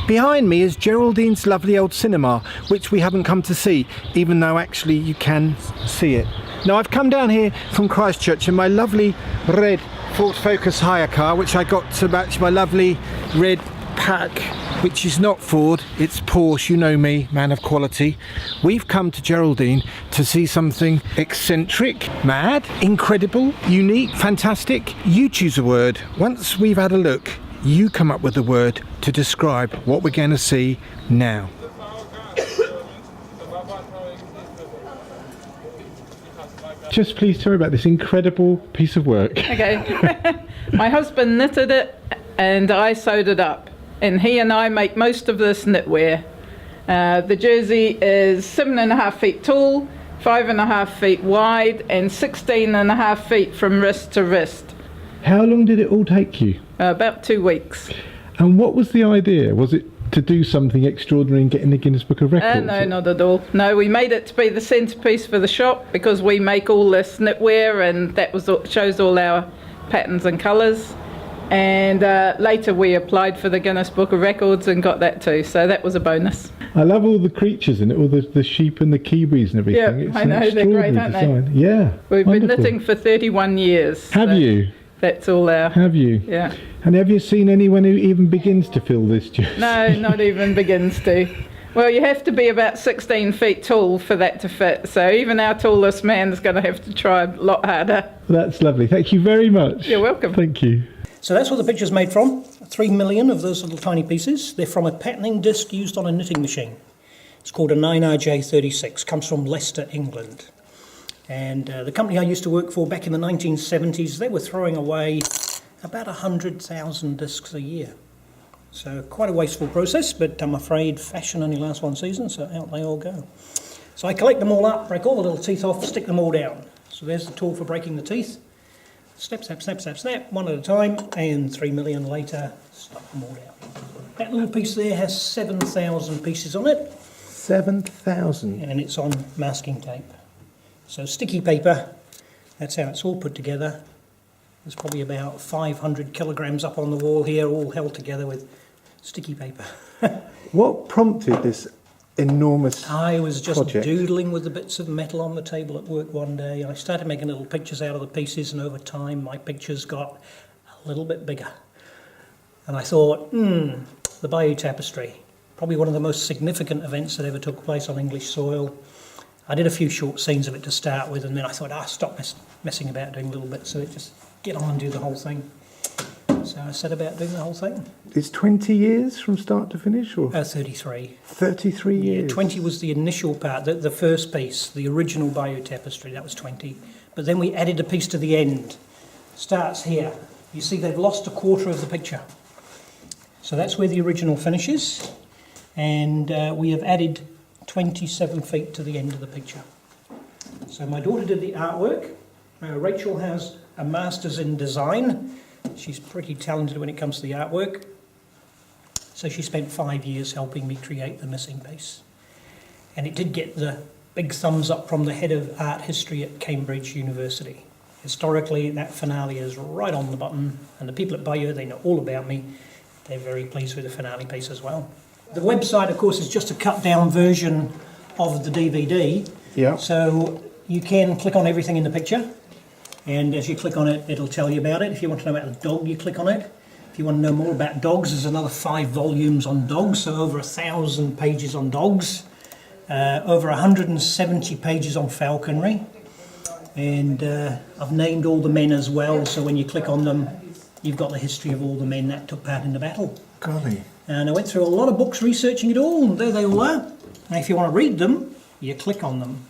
Behind me is Geraldine's lovely old cinema, which we haven't come to see, even though actually you can see it. Now I've come down here from Christchurch in my lovely red Ford Focus hire car, which I got to match my lovely red pack, which is not Ford, it's Porsche, you know me, man of quality. We've come to Geraldine to see something eccentric, mad, incredible, unique, fantastic. You choose a word. Once we've had a look, you come up with a word to describe what we're going to see now. Just please tell me about this incredible piece of work. Okay. My husband knitted it and I sewed it up. And he and I make most of this knitwear. The jersey is 7.5 feet tall, 5.5 feet wide, and 16.5 feet from wrist to wrist. How long did it all take you? About 2 weeks. And what was the idea? Was it to do something extraordinary and get in the Guinness Book of Records? No, not at all. No, we made it to be the centrepiece for the shop because we make all this knitwear, and that shows all our patterns and colours. And later we applied for the Guinness Book of Records and got that too, so that was a bonus. I love all the creatures in it, all the sheep and the kiwis and everything. Yeah, it's I know, they're great, aren't design. they? Yeah. We've wonderful. been knitting for 31 years. Have you? That's all our... Have you? Yeah. And have you seen anyone who even begins to fill this jersey? No, not even begins to. Well, you have to be about 16 feet tall for that to fit, so even our tallest man's going to have to try a lot harder. That's lovely. Thank you very much. You're welcome. Thank you. So that's what the picture's made from. 3 million of those little tiny pieces. They're from a patterning disc used on a knitting machine. It's called a 9RJ36, comes from Leicester, England. And the company I used to work for back in the 1970s, they were throwing away about 100,000 discs a year. So quite a wasteful process, but I'm afraid fashion only lasts one season, so out they all go. So I collect them all up, break all the little teeth off, stick them all down. So there's the tool for breaking the teeth. Snap, snap, snap, snap, snap, one at a time, and 3 million later, stuff them all down. That little piece there has 7,000 pieces on it. 7,000? And it's on masking tape. So sticky paper, that's how it's all put together. There's probably about 500 kilograms up on the wall here, all held together with sticky paper. What prompted this enormous I was just project? doodling with the bits of metal on the table at work one day. I started making little pictures out of the pieces, and over time my pictures got a little bit bigger. And I thought, the Bayeux Tapestry, probably one of the most significant events that ever took place on English soil. I did a few short scenes of it to start with, and then I thought, stop messing about doing little bits of it, just get on and do the whole thing. So I set about doing the whole thing. It's 20 years from start to finish? Or 33. 33 years? Yeah, 20 was the initial part, the first piece, the original Bayeux Tapestry, that was 20. But then we added a piece to the end. Starts here. You see they've lost a quarter of the picture. So that's where the original finishes. And we have added 27 feet to the end of the picture. So my daughter did the artwork. Rachel has a master's in design. She's pretty talented when it comes to the artwork. So she spent 5 years helping me create the missing piece. And it did get the big thumbs up from the head of art history at Cambridge University. Historically, that finale is right on the button, and the people at Bayeux, they know all about me. They're very pleased with the finale piece as well. The website, of course, is just a cut-down version of the DVD. Yeah. So you can click on everything in the picture. And as you click on it, it'll tell you about it. If you want to know about the dog, you click on it. If you want to know more about dogs, there's another 5 volumes on dogs, so over 1,000 pages on dogs, over 170 pages on falconry. And I've named all the men as well, so when you click on them, you've got the history of all the men that took part in the battle. Golly. And I went through a lot of books researching it all, and there they all are. And if you want to read them, you click on them.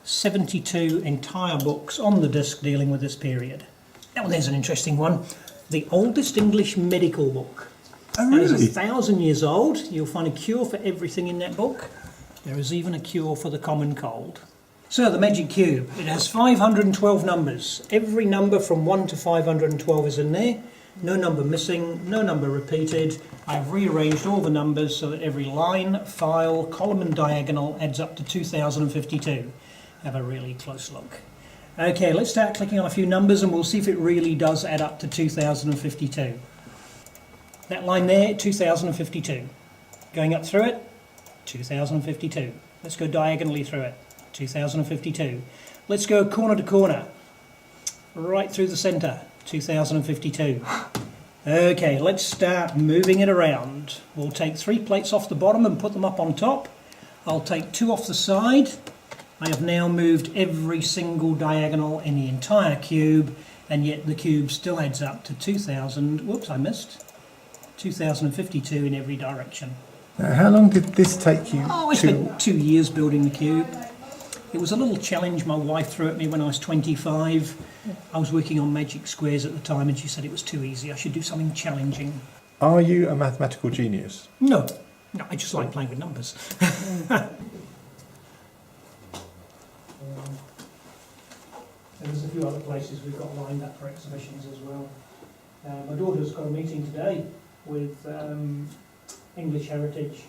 72 entire books on the disc dealing with this period. Now there's an interesting one. The oldest English medical book. Oh, really? It is 1,000 years old. You'll find a cure for everything in that book. There is even a cure for the common cold. So the Magic Cube. It has 512 numbers. Every number from 1 to 512 is in there. No number missing, no number repeated. I've rearranged all the numbers so that every line, file, column and diagonal adds up to 2052. Have a really close look. Okay, let's start clicking on a few numbers and we'll see if it really does add up to 2052. That line there, 2052. Going up through it, 2052. Let's go diagonally through it, 2052. Let's go corner to corner, right through the centre, 2052. Okay, let's start moving it around. We'll take 3 plates off the bottom and put them up on top. I'll take 2 off the side. I have now moved every single diagonal in the entire cube, and yet the cube still adds up to 2000, whoops, I missed, 2052 in every direction. Now, how long did this take you Oh, I spent 2 years building the cube. It was a little challenge my wife threw at me when I was 25. I was working on magic squares at the time and she said it was too easy, I should do something challenging. Are you a mathematical genius? No, I just like playing with numbers. There's a few other places we've got lined up for exhibitions as well. My daughter's got a meeting today with English Heritage